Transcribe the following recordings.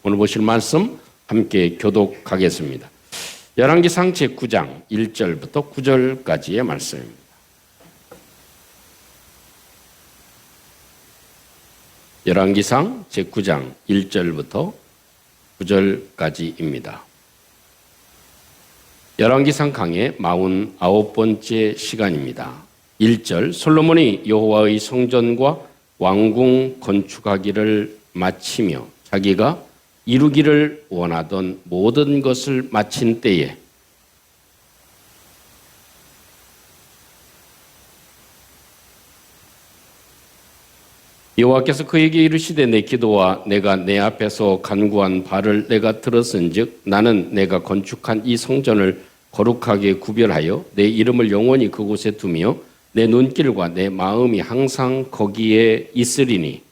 오늘 보실 말씀 함께 교독하겠습니다. 열왕기상 제9장 1절부터 9절까지의 말씀입니다. 열왕기상 제9장 1절부터 9절까지입니다. 열왕기상 강의 49번째 시간입니다. 1절 솔로몬이 여호와의 성전과 왕궁 건축하기를 마치며 자기가 이루기를 원하던 모든 것을 마친 때에 여호와께서 그에게 이르시되 내 기도와 내가 내 앞에서 간구한 바를 내가 들었은즉 나는 내가 건축한 이 성전을 거룩하게 구별하여 내 이름을 영원히 그곳에 두며 내 눈길과 내 마음이 항상 거기에 있으리니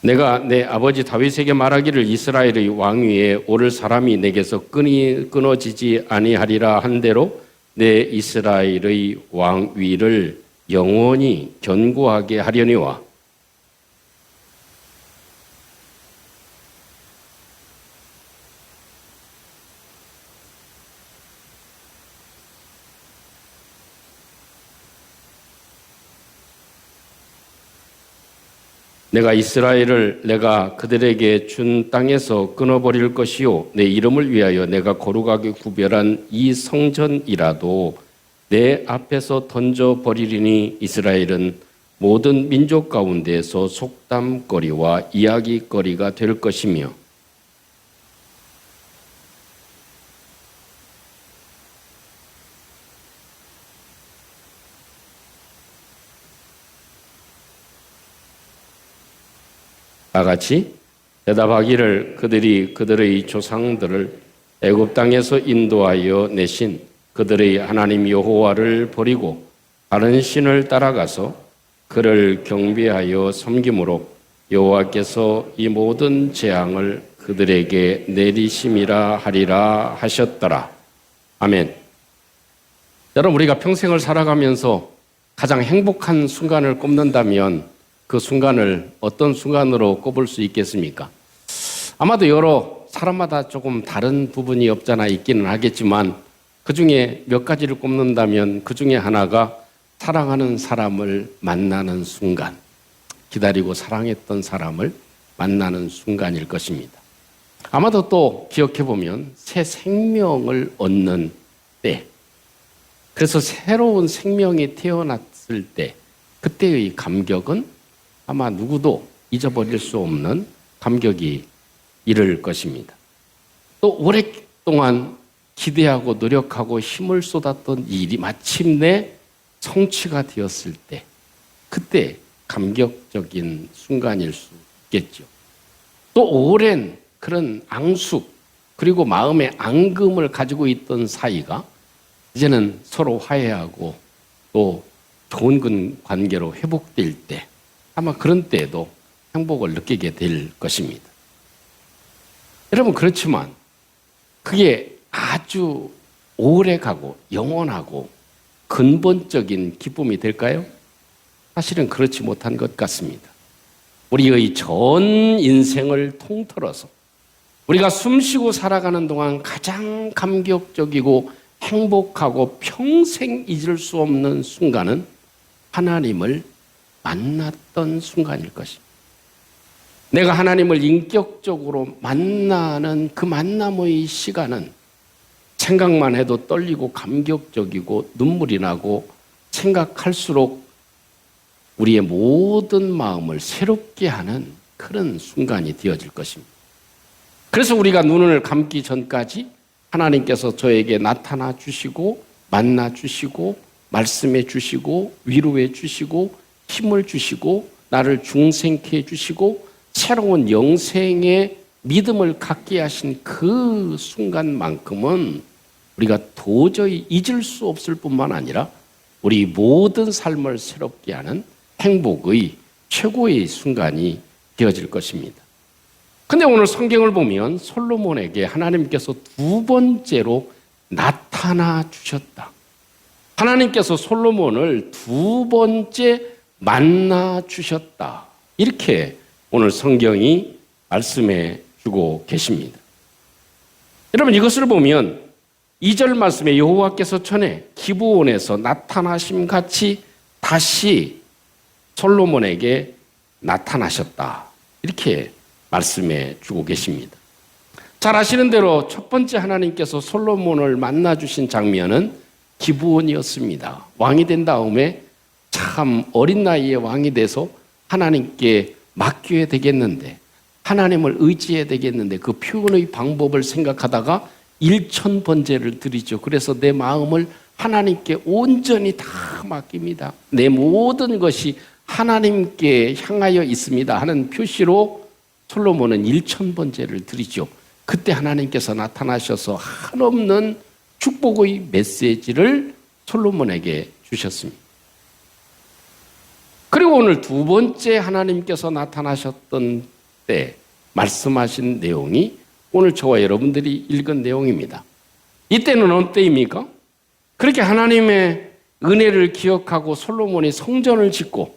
내가 내 아버지 다윗에게 말하기를 이스라엘의 왕위에 오를 사람이 내게서 끊어지지 아니하리라 한 대로 내 이스라엘의 왕위를 영원히 견고하게 하려니와 내가 이스라엘을 내가 그들에게 준 땅에서 끊어버릴 것이요 내 이름을 위하여 내가 거룩하게 구별한 이 성전이라도 내 앞에서 던져버리리니 이스라엘은 모든 민족 가운데서 속담거리와 이야기거리가 될 것이며 다같이 대답하기를 그들이 그들의 조상들을 애굽 땅에서 인도하여 내신 그들의 하나님 여호와를 버리고 다른 신을 따라가서 그를 경배하여 섬김으로 여호와께서 이 모든 재앙을 그들에게 내리심이라 하리라 하셨더라. 아멘. 여러분, 우리가 평생을 살아가면서 가장 행복한 순간을 꼽는다면 그 순간을 어떤 순간으로 꼽을 수 있겠습니까? 아마도 여러 사람마다 조금 다른 부분이 없잖아 있기는 하겠지만 그 중에 몇 가지를 꼽는다면 그 중에 하나가 사랑하는 사람을 만나는 순간, 기다리고 사랑했던 사람을 만나는 순간일 것입니다. 아마도 또 기억해보면 새 생명을 얻는 때, 그래서 새로운 생명이 태어났을 때 그때의 감격은 아마 누구도 잊어버릴 수 없는 감격이 이를 것입니다. 또 오랫동안 기대하고 노력하고 힘을 쏟았던 일이 마침내 성취가 되었을 때 그때 감격적인 순간일 수 있겠죠. 또 오랜 그런 앙숙 그리고 마음의 앙금을 가지고 있던 사이가 이제는 서로 화해하고 또 좋은 관계로 회복될 때 아마 그런 때에도 행복을 느끼게 될 것입니다. 여러분, 그렇지만 그게 아주 오래가고 영원하고 근본적인 기쁨이 될까요? 사실은 그렇지 못한 것 같습니다. 우리의 전 인생을 통틀어서 우리가 숨쉬고 살아가는 동안 가장 감격적이고 행복하고 평생 잊을 수 없는 순간은 하나님을 만났던 순간일 것입니다. 내가 하나님을 인격적으로 만나는 그 만남의 시간은 생각만 해도 떨리고 감격적이고 눈물이 나고 생각할수록 우리의 모든 마음을 새롭게 하는 그런 순간이 되어질 것입니다. 그래서 우리가 눈을 감기 전까지 하나님께서 저에게 나타나 주시고 만나 주시고 말씀해 주시고 위로해 주시고 힘을 주시고 나를 중생케 해주시고 새로운 영생의 믿음을 갖게 하신 그 순간만큼은 우리가 도저히 잊을 수 없을 뿐만 아니라 우리 모든 삶을 새롭게 하는 행복의 최고의 순간이 되어질 것입니다. 근데 오늘 성경을 보면 솔로몬에게 하나님께서 두 번째로 나타나 주셨다. 하나님께서 솔로몬을 두 번째 만나 주셨다. 이렇게 오늘 성경이 말씀해 주고 계십니다. 여러분, 이것을 보면 2절 말씀에 여호와께서 전에 기브온에서 나타나심 같이 다시 솔로몬에게 나타나셨다. 이렇게 말씀해 주고 계십니다. 잘 아시는 대로 첫 번째 하나님께서 솔로몬을 만나 주신 장면은 기브온이었습니다. 왕이 된 다음에 참 어린 나이에 왕이 돼서 하나님께 맡겨야 되겠는데, 하나님을 의지해야 되겠는데, 그 표현의 방법을 생각하다가 일천번제를 드리죠. 그래서 내 마음을 하나님께 온전히 다 맡깁니다. 내 모든 것이 하나님께 향하여 있습니다 하는 표시로 솔로몬은 일천번제를 드리죠. 그때 하나님께서 나타나셔서 한없는 축복의 메시지를 솔로몬에게 주셨습니다. 그리고 오늘 두 번째 하나님께서 나타나셨던 때 말씀하신 내용이 오늘 저와 여러분들이 읽은 내용입니다. 이때는 어느 때입니까? 그렇게 하나님의 은혜를 기억하고 솔로몬이 성전을 짓고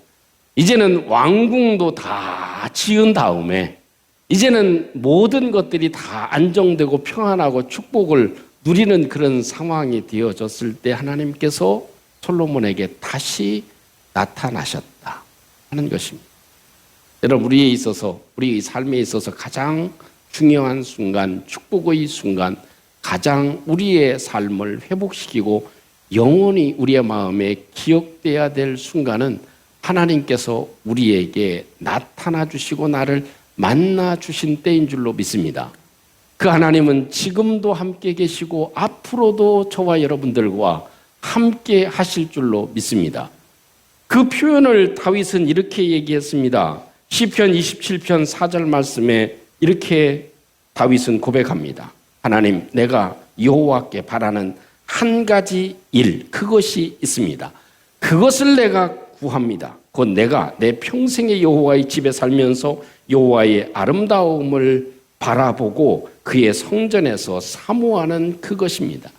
이제는 왕궁도 다 지은 다음에 이제는 모든 것들이 다 안정되고 평안하고 축복을 누리는 그런 상황이 되어졌을 때 하나님께서 솔로몬에게 다시 나타나셨다 하는 것입니다. 여러분, 우리에 있어서, 우리의 삶에 있어서 가장 중요한 순간, 축복의 순간, 가장 우리의 삶을 회복시키고 영원히 우리의 마음에 기억돼야 될 순간은 하나님께서 우리에게 나타나 주시고 나를 만나 주신 때인 줄로 믿습니다. 그 하나님은 지금도 함께 계시고 앞으로도 저와 여러분들과 함께 하실 줄로 믿습니다. 그 표현을 다윗은 이렇게 얘기했습니다. 시편 27편 4절 말씀에 이렇게 다윗은 고백합니다. 하나님, 내가 여호와께 바라는 한 가지 일, 그것이 있습니다. 그것을 내가 구합니다. 곧 내가 내 평생의 여호와의 집에 살면서 여호와의 아름다움을 바라보고 그의 성전에서 사모하는 그것입니다.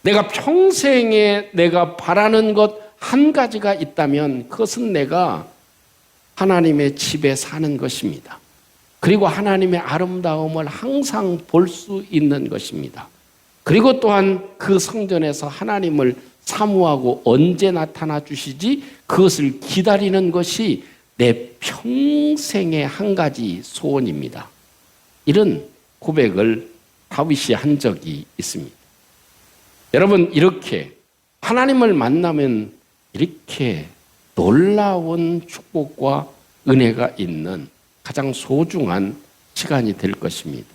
내가 평생에 내가 바라는 것 한 가지가 있다면 그것은 내가 하나님의 집에 사는 것입니다. 그리고 하나님의 아름다움을 항상 볼 수 있는 것입니다. 그리고 또한 그 성전에서 하나님을 사모하고 언제 나타나 주시지 그것을 기다리는 것이 내 평생의 한 가지 소원입니다. 이런 고백을 다윗이 한 적이 있습니다. 여러분, 이렇게 하나님을 만나면 이렇게 놀라운 축복과 은혜가 있는 가장 소중한 시간이 될 것입니다.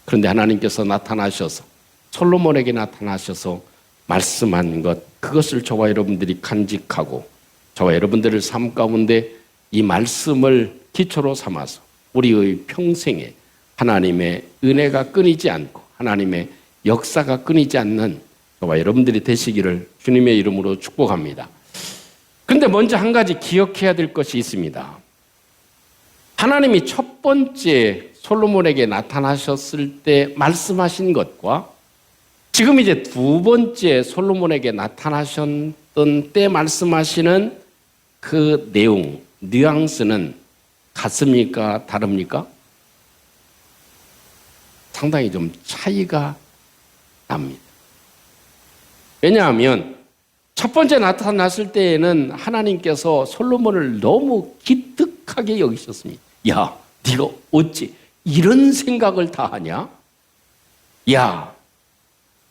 그런데 하나님께서 나타나셔서 솔로몬에게 나타나셔서 말씀한 것, 그것을 저와 여러분들이 간직하고 저와 여러분들의 삶 가운데 이 말씀을 기초로 삼아서 우리의 평생에 하나님의 은혜가 끊이지 않고 하나님의 역사가 끊이지 않는 저와 여러분들이 되시기를 주님의 이름으로 축복합니다. 그런데 먼저 한 가지 기억해야 될 것이 있습니다. 하나님이 첫 번째 솔로몬에게 나타나셨을 때 말씀하신 것과 지금 이제 두 번째 솔로몬에게 나타나셨던 때 말씀하시는 그 내용, 뉘앙스는 같습니까? 다릅니까? 상당히 좀 차이가 납니다. 왜냐하면 첫 번째 나타났을 때에는 하나님께서 솔로몬을 너무 기특하게 여기셨습니다. 야, 네가 어찌 이런 생각을 다 하냐? 야,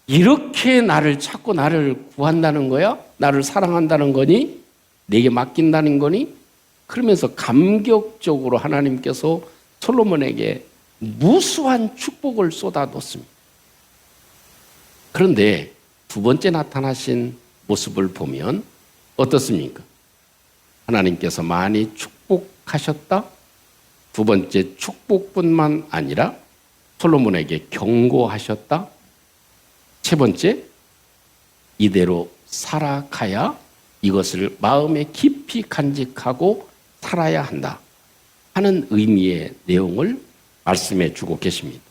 이렇게 나를 찾고 나를 구한다는 거야? 나를 사랑한다는 거니? 내게 맡긴다는 거니? 그러면서 감격적으로 하나님께서 솔로몬에게 무수한 축복을 쏟아놓습니다. 그런데 두 번째 나타나신 모습을 보면 어떻습니까? 하나님께서 많이 축복하셨다. 두 번째 축복뿐만 아니라 솔로몬에게 경고하셨다. 세 번째, 이대로 살아가야 이것을 마음에 깊이 간직하고 살아야 한다 하는 의미의 내용을 말씀해 주고 계십니다.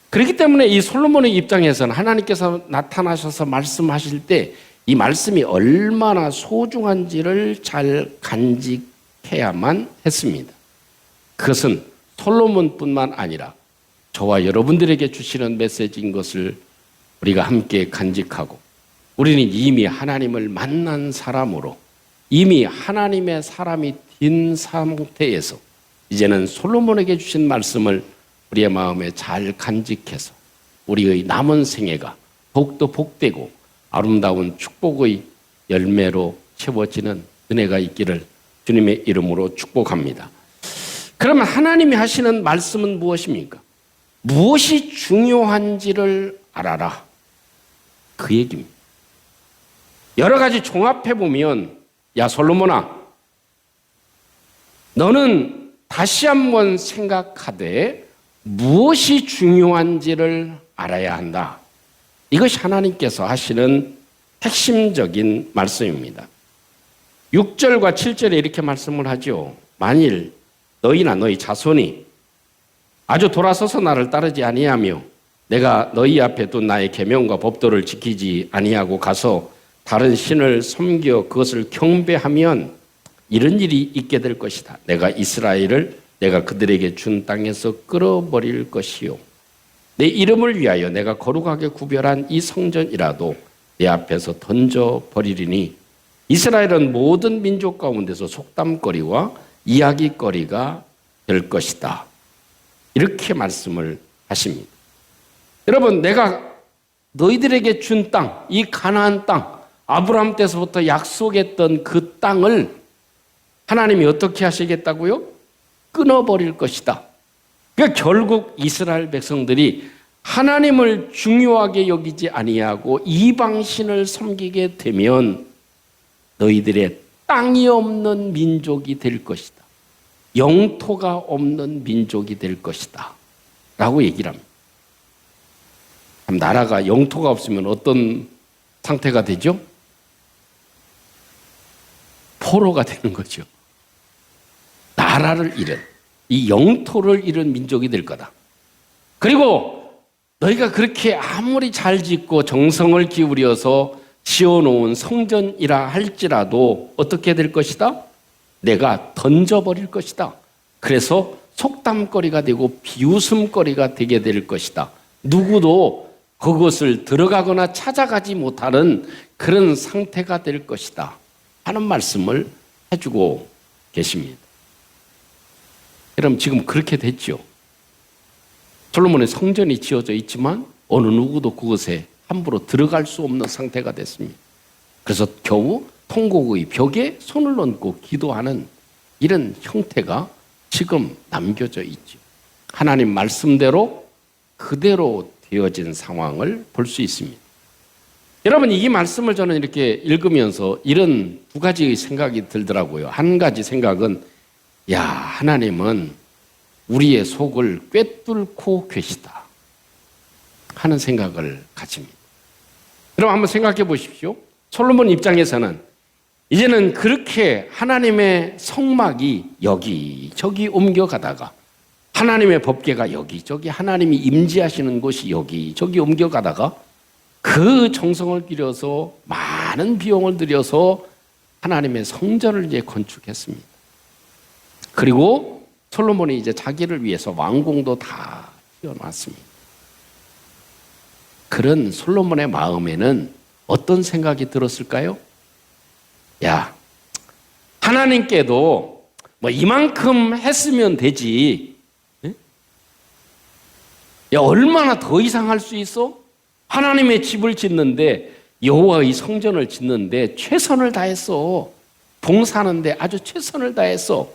그렇기 때문에 이 솔로몬의 입장에서는 하나님께서 나타나셔서 말씀하실 때 이 말씀이 얼마나 소중한지를 잘 간직해야만 했습니다. 그것은 솔로몬뿐만 아니라 저와 여러분들에게 주시는 메시지인 것을 우리가 함께 간직하고, 우리는 이미 하나님을 만난 사람으로 이미 하나님의 사람이 된 상태에서 이제는 솔로몬에게 주신 말씀을 우리의 마음에 잘 간직해서 우리의 남은 생애가 더욱더 복되고 아름다운 축복의 열매로 채워지는 은혜가 있기를 주님의 이름으로 축복합니다. 그러면 하나님이 하시는 말씀은 무엇입니까? 무엇이 중요한지를 알아라, 그 얘기입니다. 여러 가지 종합해 보면, 야 솔로몬아, 너는 다시 한번 생각하되 무엇이 중요한지를 알아야 한다. 이것이 하나님께서 하시는 핵심적인 말씀입니다. 6절과 7절에 이렇게 말씀을 하죠. 만일 너희나 너희 자손이 아주 돌아서서 나를 따르지 아니하며 내가 너희 앞에 둔 나의 계명과 법도를 지키지 아니하고 가서 다른 신을 섬겨 그것을 경배하면 이런 일이 있게 될 것이다. 내가 이스라엘을 내가 그들에게 준 땅에서 끌어버릴 것이요, 내 이름을 위하여 내가 거룩하게 구별한 이 성전이라도 내 앞에서 던져버리리니 이스라엘은 모든 민족 가운데서 속담거리와 이야기거리가 될 것이다. 이렇게 말씀을 하십니다. 여러분, 내가 너희들에게 준 땅, 이 가나안 땅, 아브라함 때서부터 약속했던 그 땅을 하나님이 어떻게 하시겠다고요? 끊어버릴 것이다. 그러니까 결국 이스라엘 백성들이 하나님을 중요하게 여기지 아니하고 이방신을 섬기게 되면 너희들의 땅이 없는 민족이 될 것이다. 영토가 없는 민족이 될 것이다. 라고 얘기를 합니다. 나라가 영토가 없으면 어떤 상태가 되죠? 포로가 되는 거죠. 나라를 잃은, 이 영토를 잃은 민족이 될 거다. 그리고 너희가 그렇게 아무리 잘 짓고 정성을 기울여서 지어놓은 성전이라 할지라도 어떻게 될 것이다? 내가 던져버릴 것이다. 그래서 속담거리가 되고 비웃음거리가 되게 될 것이다. 누구도 그것을 들어가거나 찾아가지 못하는 그런 상태가 될 것이다 하는 말씀을 해주고 계십니다. 여러분, 지금 그렇게 됐죠. 솔로몬의 성전이 지어져 있지만 어느 누구도 그것에 함부로 들어갈 수 없는 상태가 됐습니다. 그래서 겨우 통곡의 벽에 손을 얹고 기도하는 이런 형태가 지금 남겨져 있죠. 하나님 말씀대로 그대로 되어진 상황을 볼 수 있습니다. 여러분, 이 말씀을 저는 이렇게 읽으면서 이런 두 가지의 생각이 들더라고요. 한 가지 생각은, 야, 하나님은 우리의 속을 꿰뚫고 계시다 하는 생각을 가집니다. 여러분, 한번 생각해 보십시오. 솔로몬 입장에서는 이제는 그렇게 하나님의 성막이 여기저기 옮겨가다가 하나님의 법궤가 여기저기, 하나님이 임재하시는 곳이 여기저기 옮겨가다가 그 정성을 들여서 많은 비용을 들여서 하나님의 성전을 이제 건축했습니다. 그리고 솔로몬이 이제 자기를 위해서 왕궁도 다 지어놨습니다. 그런 솔로몬의 마음에는 어떤 생각이 들었을까요? 야, 하나님께도 뭐 이만큼 했으면 되지. 야, 얼마나 더 이상 할 수 있어? 하나님의 집을 짓는데, 여호와의 성전을 짓는데 최선을 다했어. 봉사하는데 아주 최선을 다했어.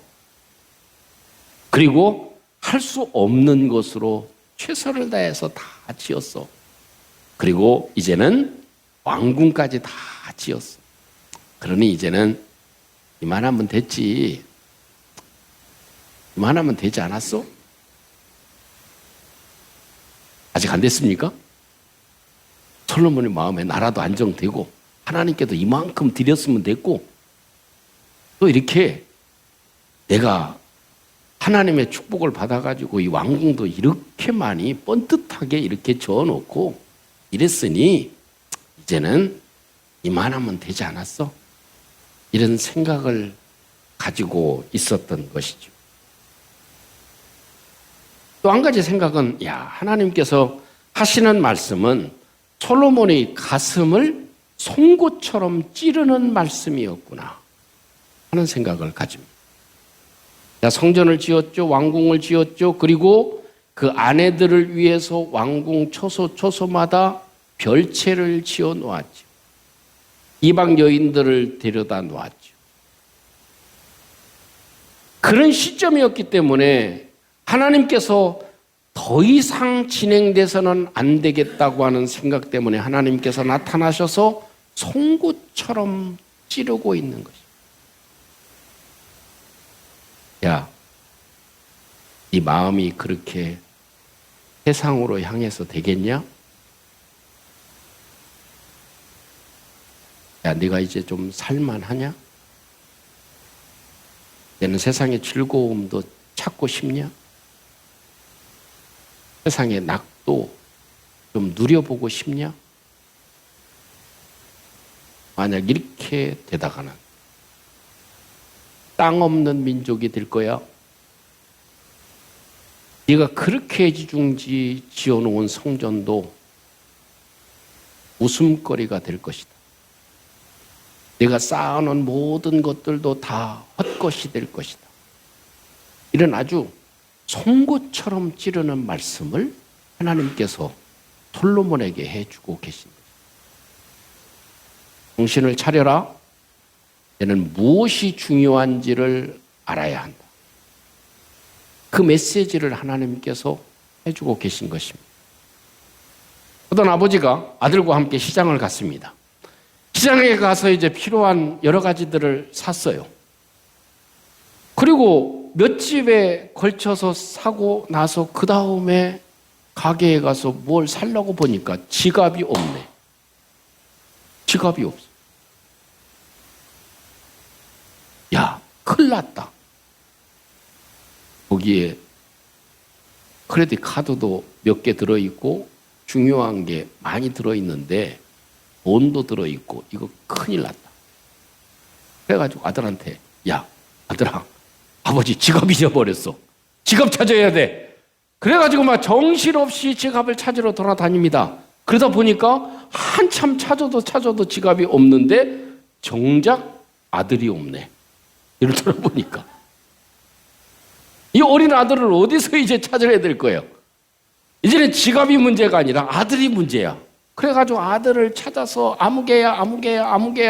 그리고 할 수 없는 것으로 최선을 다해서 다 지었어. 그리고 이제는 왕궁까지 다 지었어. 그러니 이제는 이만하면 됐지. 이만하면 되지 않았어? 아직 안 됐습니까? 솔로몬의 마음에 나라도 안정되고 하나님께도 이만큼 드렸으면 됐고, 또 이렇게 내가 하나님의 축복을 받아가지고 이 왕궁도 이렇게 많이 뻔듯하게 이렇게 지어놓고 이랬으니 이제는 이만하면 되지 않았어? 이런 생각을 가지고 있었던 것이죠. 또 한 가지 생각은 하나님께서 하시는 말씀은 솔로몬의 가슴을 송곳처럼 찌르는 말씀이었구나 하는 생각을 가집니다. 성전을 지었죠. 왕궁을 지었죠. 그리고 그 아내들을 위해서 왕궁 초소마다 별채를 지어 놓았죠. 이방 여인들을 데려다 놓았죠. 그런 시점이었기 때문에 하나님께서 더 이상 진행돼서는 안 되겠다고 하는 생각 때문에 하나님께서 나타나셔서 송곳처럼 찌르고 있는 것입니다. 이 마음이 그렇게 세상으로 향해서 되겠냐? 네가 이제 좀 살만하냐? 너는 세상의 즐거움도 찾고 싶냐? 세상의 낙도 좀 누려보고 싶냐? 만약 이렇게 되다가는 땅 없는 민족이 될 거야. 네가 그렇게 애지중지 지어놓은 성전도 웃음거리가 될 것이다. 네가 쌓아놓은 모든 것들도 다 헛것이 될 것이다. 이런 아주 송곳처럼 찌르는 말씀을 하나님께서 솔로몬에게 해주고 계십니다. 정신을 차려라. 너는 무엇이 중요한지를 알아야 한다. 그 메시지를 하나님께서 해주고 계신 것입니다. 어떤 아버지가 아들과 함께 시장을 갔습니다. 시장에 가서 이제 필요한 여러 가지들을 샀어요. 그리고 몇 집에 걸쳐서 사고 나서 그 다음에 가게에 가서 뭘 살려고 보니까 지갑이 없네. 지갑이 없어. 큰일 났다. 거기에 크레딧 카드도 몇 개 들어있고 중요한 게 많이 들어있는데 돈도 들어있고 이거 큰일 났다. 그래가지고 아들한테 아들아, 아버지 지갑 잊어버렸어. 지갑 찾아야 돼. 그래가지고 막 정신없이 지갑을 찾으러 돌아다닙니다. 그러다 보니까 한참 찾아도 지갑이 없는데 정작 아들이 없네. 이를 돌아보니까 이 어린 아들을 어디서 이제 찾아야 될 거예요? 이제는 지갑이 문제가 아니라 아들이 문제야. 그래가지고 아들을 찾아서 아무개야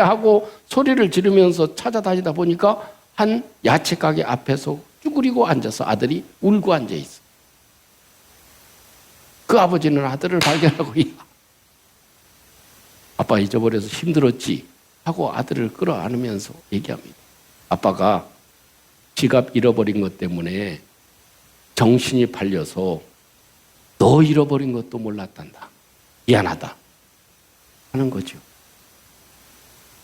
하고 소리를 지르면서 찾아다니다 보니까 한 야채 가게 앞에서 쭈그리고 앉아서 아들이 울고 앉아있어. 그 아버지는 아들을 발견하고 아빠 잊어버려서 힘들었지 하고 아들을 끌어안으면서 얘기합니다. 아빠가 지갑 잃어버린 것 때문에 정신이 팔려서 너 잃어버린 것도 몰랐단다. 미안하다 하는 거죠.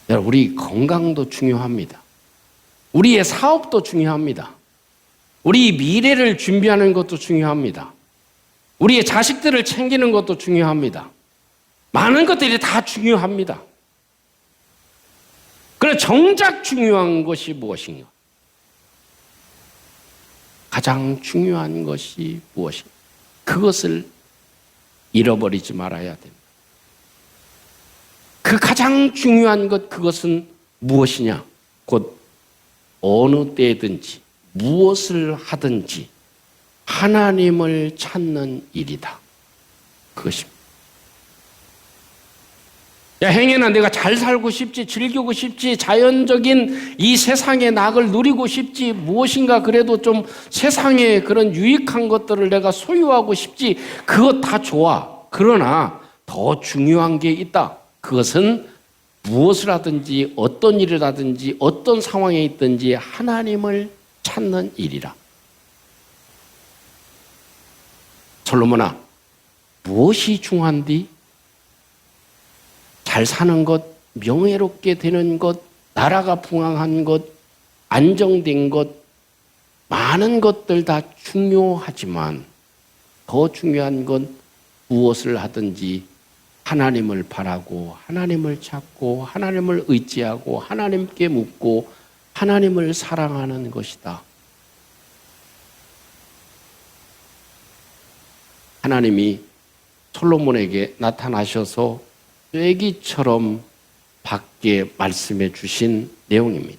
여러분, 우리 건강도 중요합니다. 우리의 사업도 중요합니다. 우리 미래를 준비하는 것도 중요합니다. 우리의 자식들을 챙기는 것도 중요합니다. 많은 것들이 다 중요합니다. 그러나 정작 중요한 것이 무엇인가? 가장 중요한 것이 무엇인가? 그것을 잃어버리지 말아야 됩니다. 그 가장 중요한 것, 그것은 무엇이냐? 곧 어느 때든지 무엇을 하든지 하나님을 찾는 일이다. 그것입니다. 행여나 내가 잘 살고 싶지, 즐기고 싶지, 자연적인 이 세상의 낙을 누리고 싶지, 무엇인가 그래도 좀 세상의 그런 유익한 것들을 내가 소유하고 싶지, 그것 다 좋아. 그러나 더 중요한 게 있다. 그것은 무엇을 하든지 어떤 일을 하든지 어떤 상황에 있든지 하나님을 찾는 일이라. 솔로몬아, 무엇이 중요한디? 잘 사는 것, 명예롭게 되는 것, 나라가 풍왕한 것, 안정된 것, 많은 것들 다 중요하지만 더 중요한 건 무엇을 하든지 하나님을 바라고 하나님을 찾고 하나님을 의지하고 하나님께 묻고 하나님을 사랑하는 것이다. 하나님이 솔로몬에게 나타나셔서 쐐기처럼 밖에 말씀해 주신 내용입니다.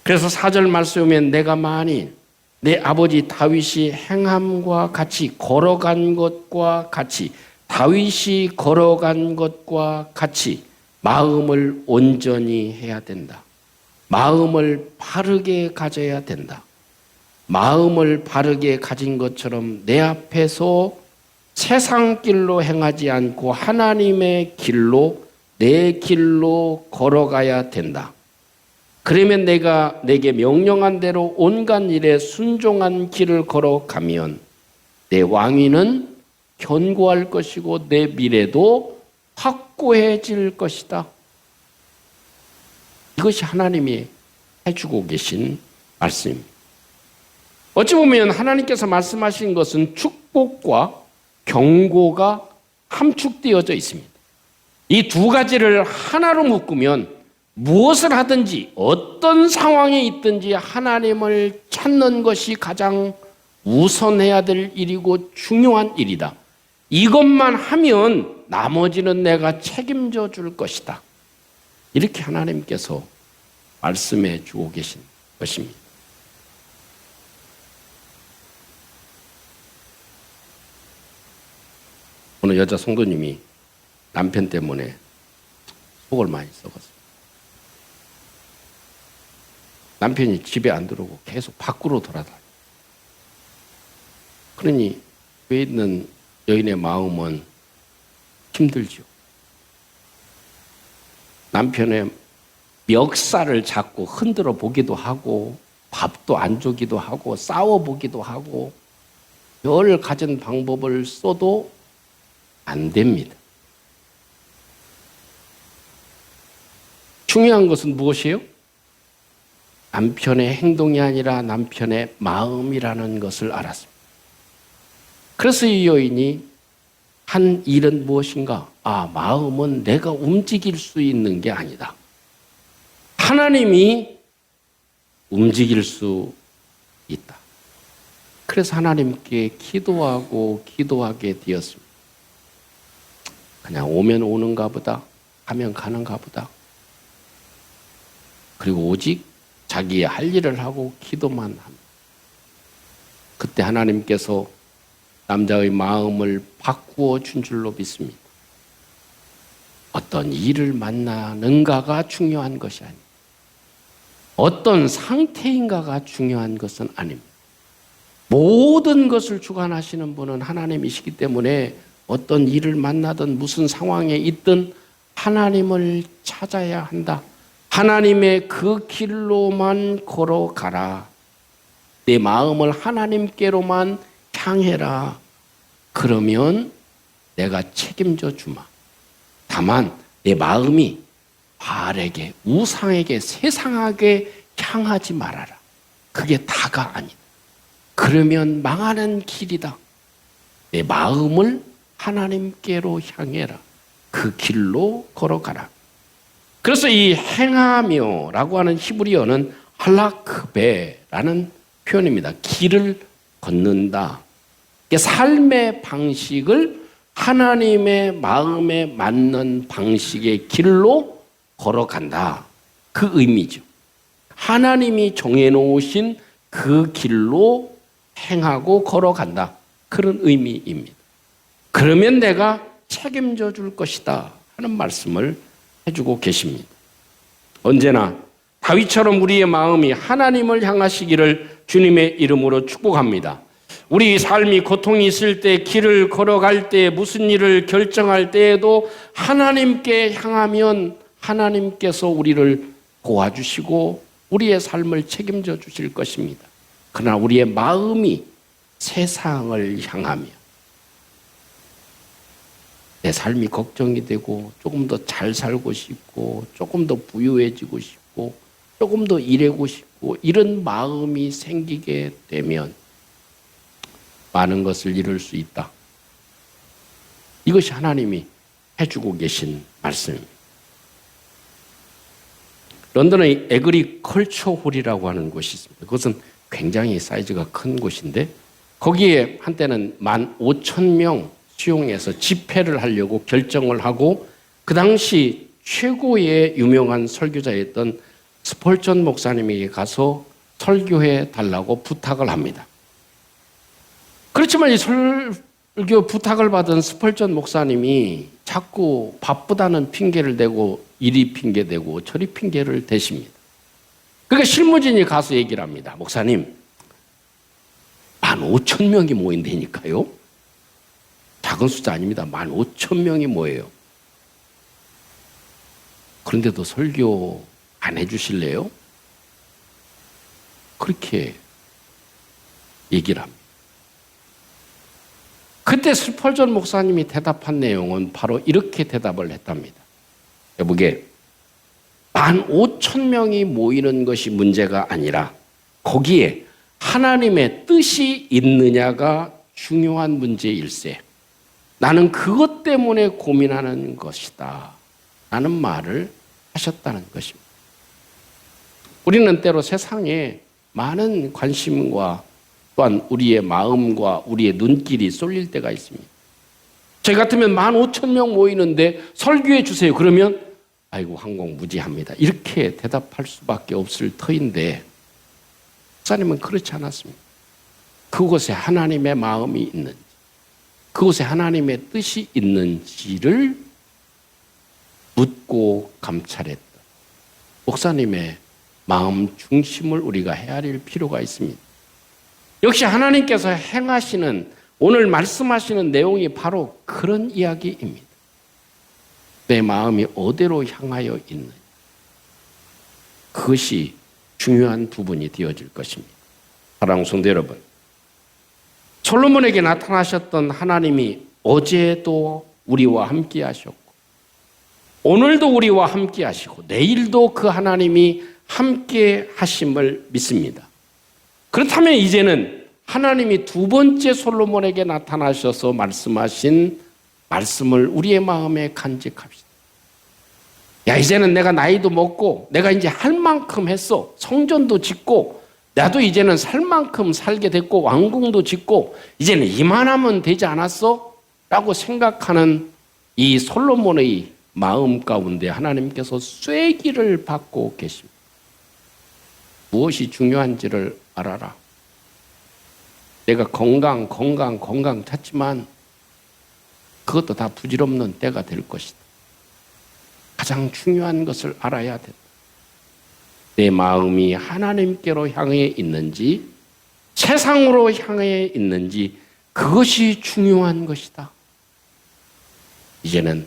그래서 4절 말씀에 보면 내가 만일 내 아버지 다윗이 행함과 같이 걸어간 것과 같이 다윗이 걸어간 것과 같이 마음을 온전히 해야 된다. 마음을 바르게 가져야 된다. 마음을 바르게 가진 것처럼 내 앞에서 세상 길로 행하지 않고 하나님의 길로 내 길로 걸어가야 된다. 그러면 내가 내게 명령한 대로 온갖 일에 순종한 길을 걸어가면 내 왕위는 견고할 것이고 내 미래도 확고해질 것이다. 이것이 하나님이 해주고 계신 말씀입니다. 어찌 보면 하나님께서 말씀하신 것은 축복과 경고가 함축되어져 있습니다. 이 두 가지를 하나로 묶으면 무엇을 하든지 어떤 상황에 있든지 하나님을 찾는 것이 가장 우선해야 될 일이고 중요한 일이다. 이것만 하면 나머지는 내가 책임져 줄 것이다. 이렇게 하나님께서 말씀해 주고 계신 것입니다. 어느 여자 성도님이 남편 때문에 속을 많이 썩었어요. 남편이 집에 안 들어오고 계속 밖으로 돌아다녀요. 그러니 집에 있는 여인의 마음은 힘들죠. 남편의 멱살을 잡고 흔들어 보기도 하고 밥도 안 주기도 하고 싸워 보기도 하고 여러 가진 방법을 써도 안 됩니다. 중요한 것은 무엇이에요? 남편의 행동이 아니라 남편의 마음이라는 것을 알았습니다. 그래서 이 여인이 한 일은 무엇인가? 마음은 내가 움직일 수 있는 게 아니다. 하나님이 움직일 수 있다. 그래서 하나님께 기도하게 되었습니다. 그냥 오면 오는가 보다, 가면 가는가 보다. 그리고 오직 자기의 할 일을 하고 기도만 합니다. 그때 하나님께서 남자의 마음을 바꾸어 준 줄로 믿습니다. 어떤 일을 만나는가가 중요한 것이 아닙니다. 어떤 상태인가가 중요한 것은 아닙니다. 모든 것을 주관하시는 분은 하나님이시기 때문에 어떤 일을 만나든 무슨 상황에 있든 하나님을 찾아야 한다. 하나님의 그 길로만 걸어가라. 내 마음을 하나님께로만 향해라. 그러면 내가 책임져 주마. 다만 내 마음이 바알에게, 우상에게, 세상에게 향하지 말아라. 그게 다가 아니다. 그러면 망하는 길이다. 내 마음을 하나님께로 향해라. 그 길로 걸어가라. 그래서 이 행하며라고 하는 히브리어는 할라크베라는 표현입니다. 길을 걷는다. 삶의 방식을 하나님의 마음에 맞는 방식의 길로 걸어간다. 그 의미죠. 하나님이 정해놓으신 그 길로 행하고 걸어간다. 그런 의미입니다. 그러면 내가 책임져 줄 것이다 하는 말씀을 해주고 계십니다. 언제나 다윗처럼 우리의 마음이 하나님을 향하시기를 주님의 이름으로 축복합니다. 우리 삶이 고통이 있을 때, 길을 걸어갈 때, 무슨 일을 결정할 때에도 하나님께 향하면 하나님께서 우리를 도와주시고 우리의 삶을 책임져 주실 것입니다. 그러나 우리의 마음이 세상을 향하며 내 삶이 걱정이 되고 조금 더 잘 살고 싶고 조금 더 부유해지고 싶고 조금 더 일하고 싶고 싶고 이런 마음이 생기게 되면 많은 것을 이룰 수 있다. 이것이 하나님이 해주고 계신 말씀입니다. 런던의 에그리컬처홀이라고 하는 곳이 있습니다. 그것은 굉장히 사이즈가 큰 곳인데 거기에 한때는 15,000명 수용해서 집회를 하려고 결정을 하고 그 당시 최고의 유명한 설교자였던 스펄전 목사님에게 가서 설교해 달라고 부탁을 합니다. 그렇지만 이 설교 부탁을 받은 스펄전 목사님이 자꾸 바쁘다는 핑계를 대고 이리 핑계대고 저리 핑계를 대십니다. 그러니까 실무진이 가서 얘기를 합니다. 목사님, 15,000명이 모인다니까요. 작은 숫자 아닙니다. 15,000명이 모여요. 그런데도 설교 안 해주실래요? 그렇게 얘기를 합니다. 그때 스펄전 목사님이 대답한 내용은 바로 이렇게 대답을 했답니다. 여보게, 15,000명이 모이는 것이 문제가 아니라 거기에 하나님의 뜻이 있느냐가 중요한 문제일세. 나는 그것 때문에 고민하는 것이다. 라는 말을 하셨다는 것입니다. 우리는 때로 세상에 많은 관심과 또한 우리의 마음과 우리의 눈길이 쏠릴 때가 있습니다. 저희 같으면 15,000명 모이는데 설교해 주세요. 그러면 아이고 항공무지합니다. 이렇게 대답할 수밖에 없을 터인데 목사님은 그렇지 않았습니다. 그곳에 하나님의 마음이 있는지 그곳에 하나님의 뜻이 있는지를 묻고 감찰했던 목사님의 마음 중심을 우리가 헤아릴 필요가 있습니다. 역시 하나님께서 행하시는 오늘 말씀하시는 내용이 바로 그런 이야기입니다. 내 마음이 어디로 향하여 있느냐. 그것이 중요한 부분이 되어질 것입니다. 사랑하는 성도 여러분, 솔로몬에게 나타나셨던 하나님이 어제도 우리와 함께 하셨고 오늘도 우리와 함께 하시고 내일도 그 하나님이 함께 하심을 믿습니다. 그렇다면 이제는 하나님이 두 번째 솔로몬에게 나타나셔서 말씀하신 말씀을 우리의 마음에 간직합시다. 야, 이제는 내가 나이도 먹고 내가 이제 할 만큼 했어. 성전도 짓고 나도 이제는 살 만큼 살게 됐고 왕궁도 짓고 이제는 이만하면 되지 않았어? 라고 생각하는 이 솔로몬의 마음 가운데 하나님께서 쐐기를 받고 계십니다. 무엇이 중요한지를 알아라. 내가 건강 찾지만 그것도 다 부질없는 때가 될 것이다. 가장 중요한 것을 알아야 된다. 내 마음이 하나님께로 향해 있는지 세상으로 향해 있는지 그것이 중요한 것이다. 이제는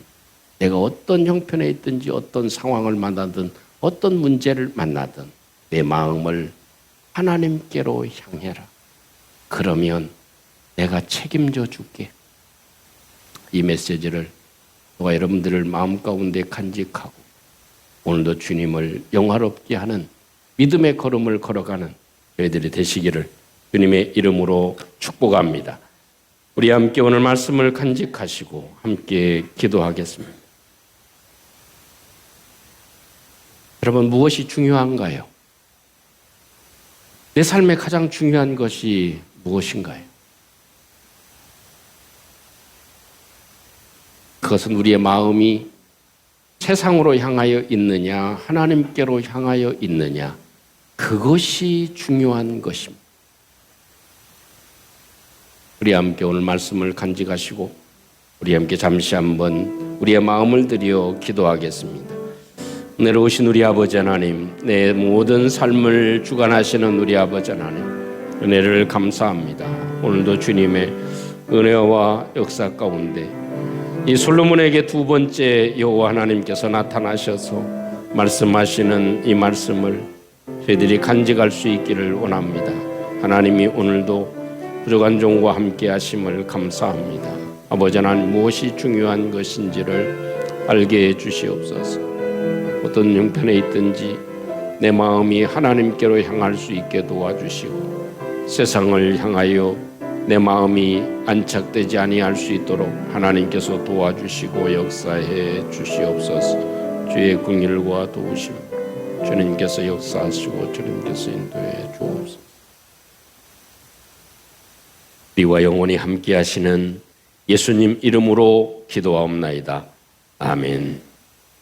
내가 어떤 형편에 있든지 어떤 상황을 만나든 어떤 문제를 만나든 내 마음을 하나님께로 향해라. 그러면 내가 책임져 줄게. 이 메시지를 저와 여러분들을 마음 가운데 간직하고 오늘도 주님을 영화롭게 하는 믿음의 걸음을 걸어가는 저희들이 되시기를 주님의 이름으로 축복합니다. 우리 함께 오늘 말씀을 간직하시고 함께 기도하겠습니다. 여러분, 무엇이 중요한가요? 내 삶에 가장 중요한 것이 무엇인가요? 그것은 우리의 마음이 세상으로 향하여 있느냐, 하나님께로 향하여 있느냐, 그것이 중요한 것입니다. 우리 함께 오늘 말씀을 간직하시고 우리 함께 잠시 한번 우리의 마음을 들여 기도하겠습니다. 은혜로우신 우리 아버지 하나님, 내 모든 삶을 주관하시는 우리 아버지 하나님, 은혜를 감사합니다. 오늘도 주님의 은혜와 역사 가운데 이 솔로몬에게 두 번째 여호와 하나님께서 나타나셔서 말씀하시는 이 말씀을 저희들이 간직할 수 있기를 원합니다. 하나님이 오늘도 부족한 종과 함께 하심을 감사합니다. 아버지 하나님, 무엇이 중요한 것인지를 알게 해 주시옵소서. 어떤 형편에 있든지 내 마음이 하나님께로 향할 수 있게 도와주시고 세상을 향하여 내 마음이 안착되지 아니할 수 있도록 하나님께서 도와주시고 역사해 주시옵소서. 주의 긍휼과 도우심 주님께서 역사하시고 주님께서 인도해 주옵소서. 우리와 영원히 함께 하시는 예수님 이름으로 기도하옵나이다. 아멘.